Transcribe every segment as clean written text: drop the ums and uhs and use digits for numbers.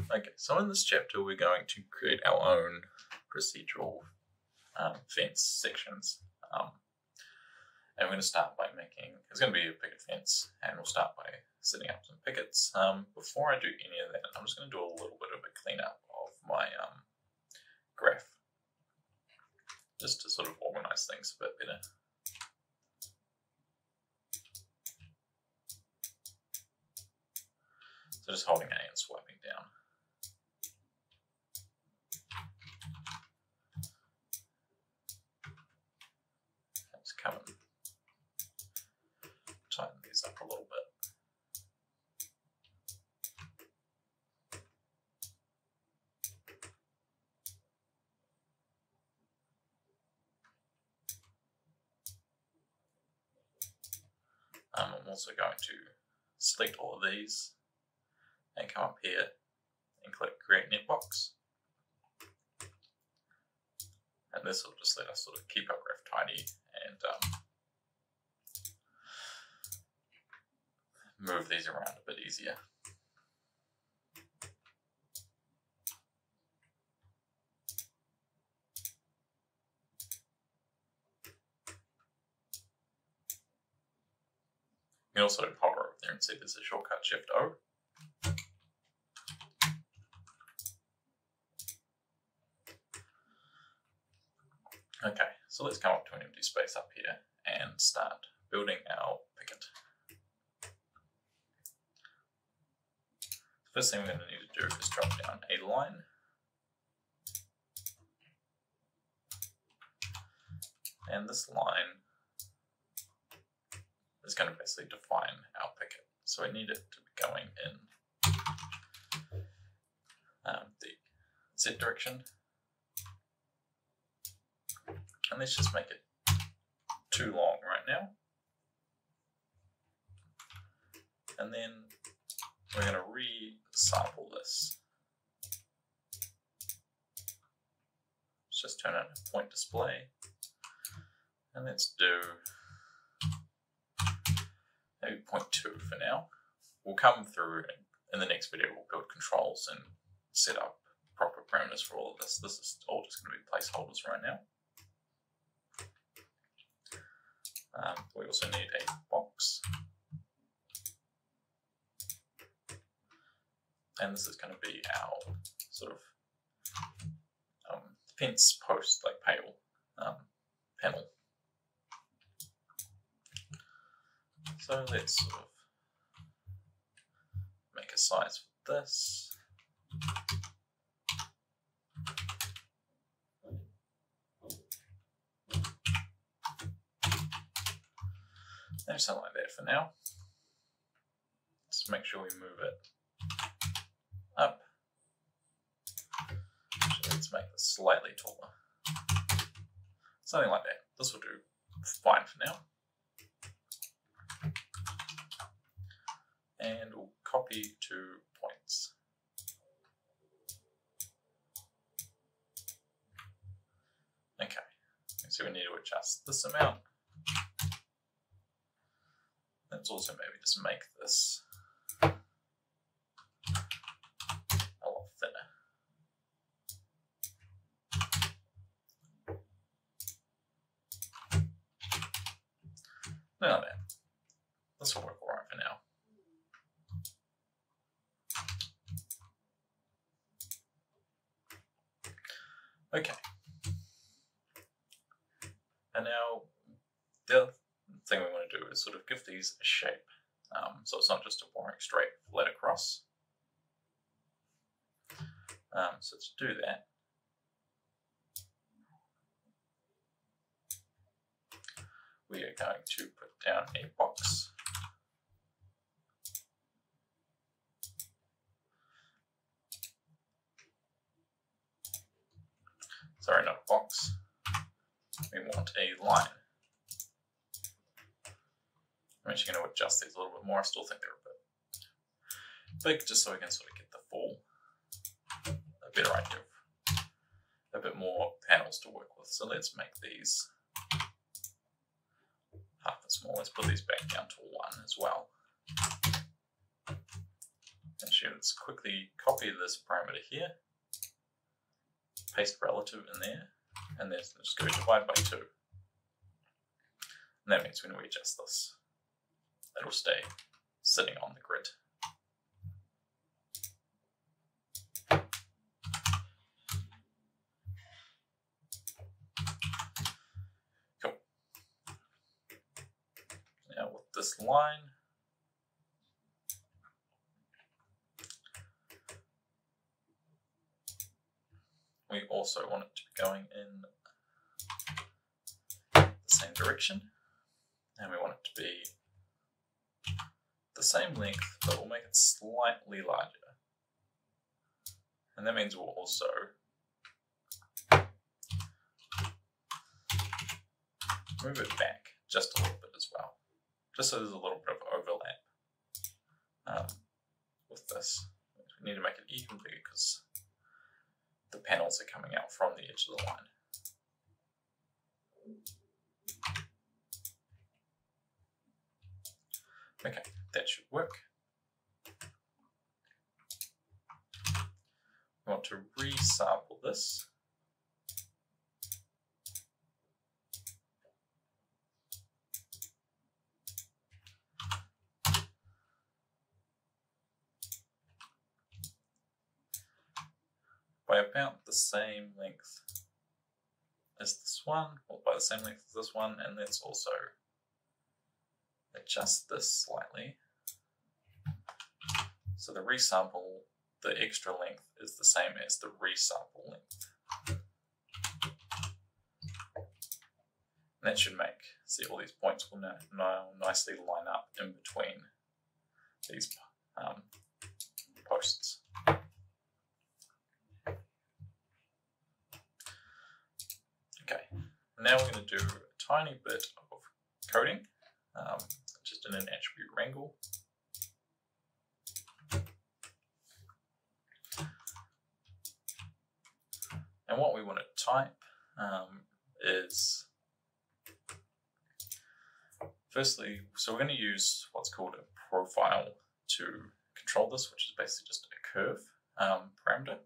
Okay, so in this chapter we're going to create our own procedural fence sections. And we're going to start by it's going to be a picket fence, and we'll start by setting up some pickets. Before I do any of that, I'm just going to do a little bit of a cleanup of my graph, just to sort of organize things a bit better. So just holding A and swiping down. Let's come and tighten these up a little bit. I'm also going to select all of these and come up here and click Create Netbox. And this will just let us sort of keep our graph tidy and move these around a bit easier. You can also hover over there and see there's a shortcut Shift-O. Okay, so let's come up to an empty space up here and start building our picket. The first thing we're going to need to do is drop down a line. And this line is going to basically define our picket. So we need it to be going in the Z direction. And let's just make it too long right now. And then we're going to re-sample this. Let's just turn on a point display. And let's do maybe 0.2 for now. We'll come through in the next video, we'll build controls and set up proper parameters for all of this. This is all just going to be placeholders right now. We also need a box. And this is going to be our sort of fence post, like panel. So let's sort of make a size for this. And something like that for now. Just make sure we move it up. So let's make this slightly taller. Something like that. This will do fine for now. And we'll copy 2 points. Okay, so we need to adjust this amount. Let's also maybe just make this a lot thinner. Now then, this will work alright for now. Okay. And now the other thing we want to do is sort of give these a shape. So it's not just a boring straight flat across. So to do that, we are going to put down a box. Sorry, not a box. We want a line. I'm actually going to adjust these a little bit more. I still think they're a bit big, just so we can sort of get the a better idea of a bit more panels to work with. So let's make these half as small. Let's put these back down to 1 as well. Actually, let's quickly copy this parameter here, paste relative in there, and then just go divide by 2. And that means when we adjust this, it'll stay sitting on the grid. Cool. Now with this line, we also want it to be going in the same direction, and we want it to be the same length, but we'll make it slightly larger. And that means we'll also move it back just a little bit as well, just so there's a little bit of overlap with this. We need to make it even bigger because the panels are coming out from the edge of the line. Okay, that should work. We want to resample this. By about the same length as this one, or by the same length as this one, and let's also adjust this slightly. So the resample, the extra length is the same as the resample length. And that should make, see, all these points will now nicely line up in between these posts. Okay, now we're going to do a tiny bit of coding, just in an attribute wrangle. And what we want to type is, firstly, so we're going to use what's called a profile to control this, which is basically just a curve parameter.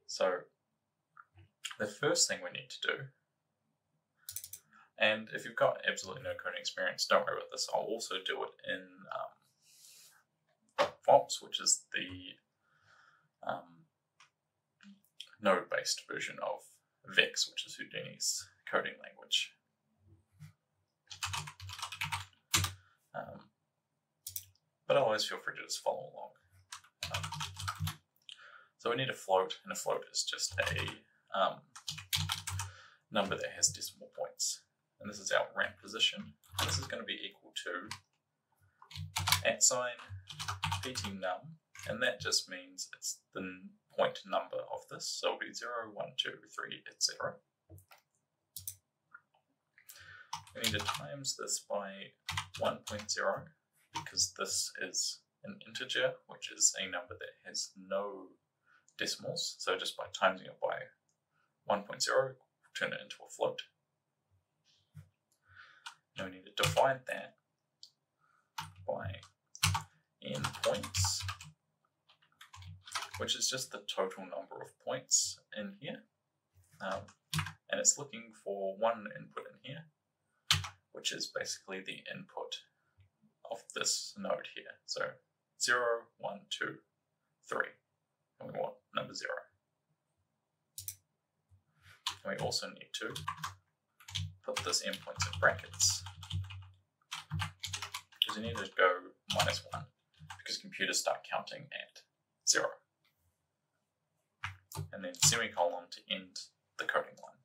So the first thing we need to do, and if you've got absolutely no coding experience, don't worry about this. I'll also do it in FOPS, which is the node-based version of Vex, which is Houdini's coding language. But otherwise, feel free to just follow along. So we need a float, and a float is just a number that has decimal points. And this is our ramp position. And this is going to be equal to @PT_num, and that just means it's the point number of this. So it'll be 0, 1, 2, 3, etc. We need to times this by 1.0 because this is an integer, which is a number that has no decimals. So just by timesing it by 1.0, turn it into a float. Now we need to divide that by n points, which is just the total number of points in here. And it's looking for one input in here, which is basically the input of this node here. So 0, 1, 2, 3, and we want number 0. And we also need to put this endpoints in brackets, because we need to go -1, because computers start counting at 0. And then semicolon to end the coding line.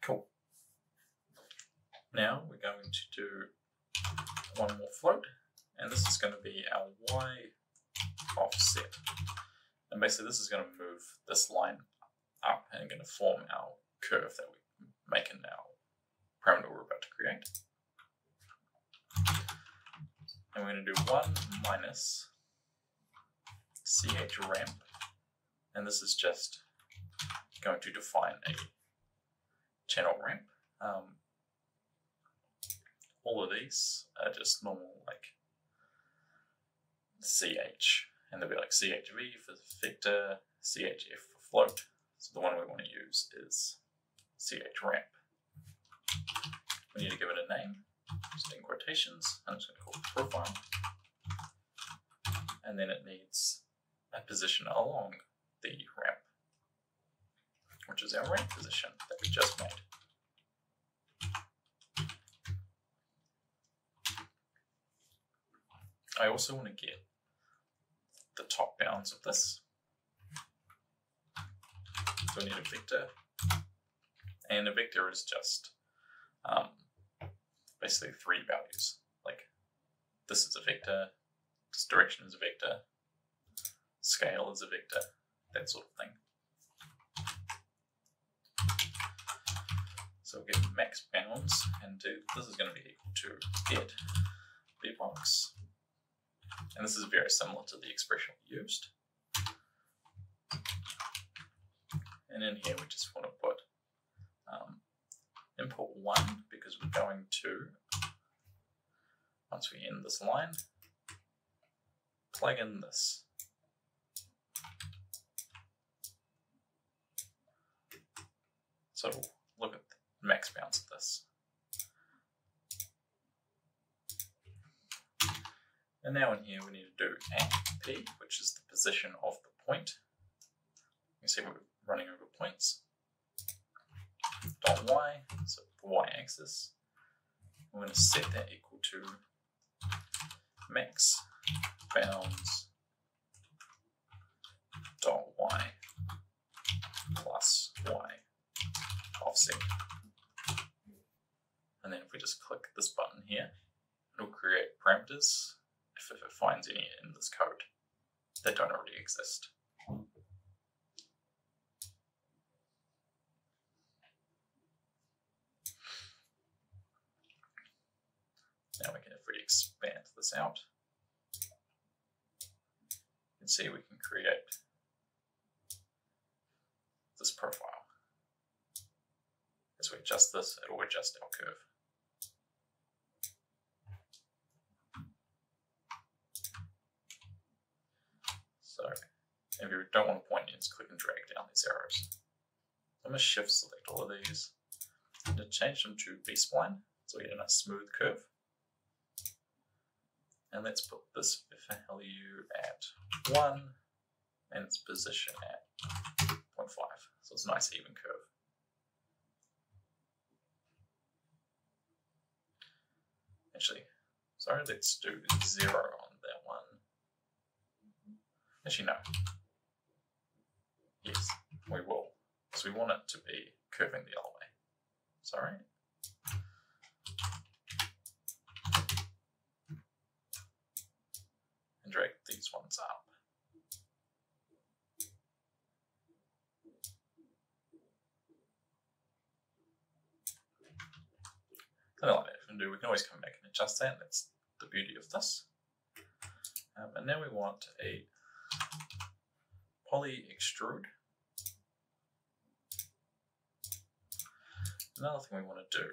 Cool. Now we're going to do one more float, and this is going to be our y offset. And basically this is going to move this line up and going to form our curve that we make in our parameter we're about to create. And we're going to do 1 minus chramp, and this is just going to define a channel ramp. all of these are just normal like CH, and they'll be like CHV for vector, CHF for float. So the one we want to use is CHRAMP. We need to give it a name, just in quotations. I'm just going to call it profile. And then it needs a position along the ramp, which is our ramp position that we just made. I also want to get the top bounds of this. So we need a vector, and a vector is just basically 3 values. Like this is a vector, this direction is a vector, scale is a vector, that sort of thing. So we'll get max bounds, and this is going to be equal to get bbox, and this is very similar to the expression we used. And in here we just want to put input 1, because we're going to, once we end this line, plug in this. So look at the max bounds of this. And now in here we need to do @p, which is the position of the point. You can see we're running over points. .y, so the y-axis. We're going to set that equal to max bounds .y plus y offset. And then if we just click this button here, it'll create parameters if it finds any in this code that don't already exist. Now we can, if we expand this out, you can see we can create this profile. As we adjust this, it will adjust our curve. So if you don't want to point, you just click and drag down these arrows. I'm going to shift select all of these and to change them to B-spline, so we get a nice smooth curve. And let's put this value at 1 and its position at 0.5. So it's a nice even curve. Actually, sorry, let's do 0 on that one. Actually, no. Yes, we will. Because we want it to be curving the other way. Sorry. And drag these ones up. Something like that. We can always come back and adjust that. That's the beauty of this. And now we want a poly extrude. Another thing we want to do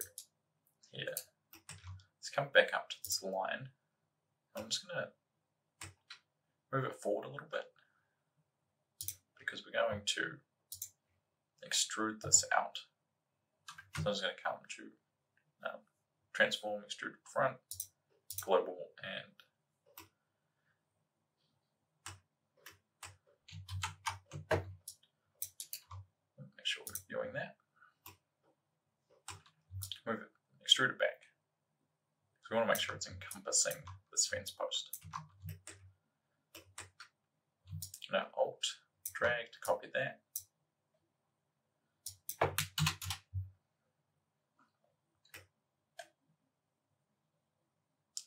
here is come back up to this line. I'm just going to move it forward a little bit because we're going to extrude this out. So I'm just going to come to transform, extrude front, global, and make sure we're viewing that. Move it, extrude it back. So we want to make sure it's encompassing this fence post. Now Alt, drag to copy that.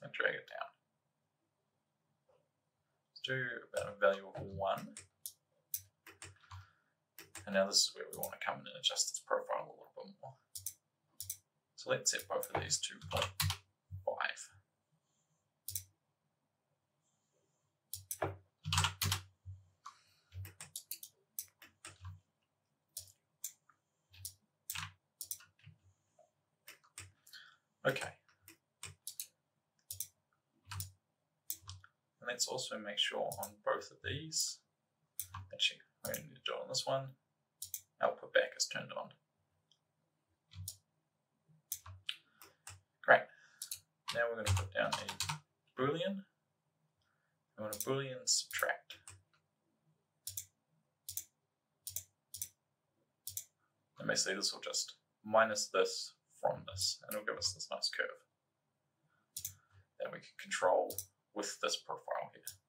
And drag it down. Let's do about a value of 1. And now this is where we want to come in and adjust this profile a little bit more. So let's set both of these to 0.5. Okay, And let's also make sure on both of these, actually we only need to do it on this one, output back is turned on. Great. Now we're going to put down a Boolean. We want a Boolean subtract. And basically this will just minus this from this, and it'll give us this nice curve that we can control with this profile here.